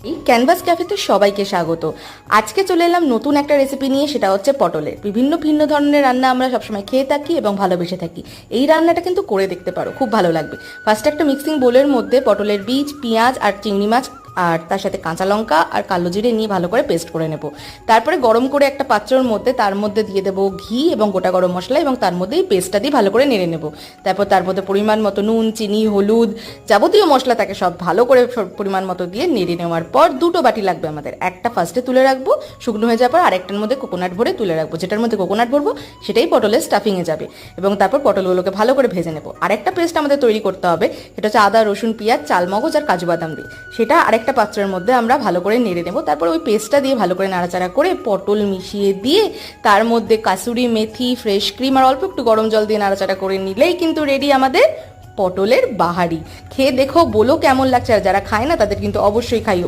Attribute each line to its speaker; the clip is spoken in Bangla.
Speaker 1: এই ক্যানভাস ক্যাফেতে সবাইকে স্বাগত। আজকে চলে এলাম নতুন একটা রেসিপি নিয়ে, সেটা হচ্ছে পটলের। বিভিন্ন ভিন্ন ধরনের রান্না আমরা সবসময় খেয়ে থাকি এবং ভালোবেসে থাকি। এই রান্নাটা কিন্তু করে দেখতে পারো, খুব ভালো লাগবে। ফার্স্টে একটা মিক্সিং বোলের মধ্যে পটলের বীজ, পেঁয়াজ আর চিংড়ি মাছ আর তার সাথে কাঁচা লঙ্কা আর কালো জিরে নিয়ে ভালো করে পেস্ট করে নেব। তারপরে গরম করে একটা পাত্রের মধ্যে তার মধ্যে দিয়ে দেবো ঘি এবং গোটা গরম মশলা, এবং তার মধ্যে এই পেস্টটা দিয়ে ভালো করে নেড়ে নেব। তারপর তার মধ্যে পরিমাণ মতো নুন, চিনি, হলুদ, যাবতীয় মশলা তাকে সব ভালো করে পরিমাণ মতো দিয়ে নেড়ে নেওয়ার পর দুটো বাটি লাগবে আমাদের। একটা ফার্স্টে তুলে রাখবো, শুকনো হয়ে যাওয়ার পর আরেকটার মধ্যে কোকোনাট ভরে তুলে রাখবো। যেটার মধ্যে কোকোনাট ভরবো সেটাই পটলের স্টাফিংয়ে যাবে, এবং তারপর পটলগুলোকে ভালো করে ভেজে নেবো। আরেকটা পেস্ট আমাদের তৈরি করতে হবে, সেটা হচ্ছে আদা, রসুন, পেঁয়াজ, চালমগজ আর কাজু বাদাম দিয়ে। সেটা আরেকটা পাত্রের মধ্যে আমরা ভালো করে নেড়ে নেবো। তারপর ওই পেস্টটা দিয়ে ভালো করে নাড়াচাড়া করে পটল মিশিয়ে দিয়ে তার মধ্যে কাসুরি মেথি, ফ্রেশ ক্রিম আর অল্প একটু গরম জল দিয়ে নাড়াচাড়া করে নিলেই কিন্তু রেডি আমাদের পটলের বাহারি। খেয়ে দেখো, বলো কেমন লাগছে। আর যারা খায় না তাদের কিন্তু অবশ্যই খাইও।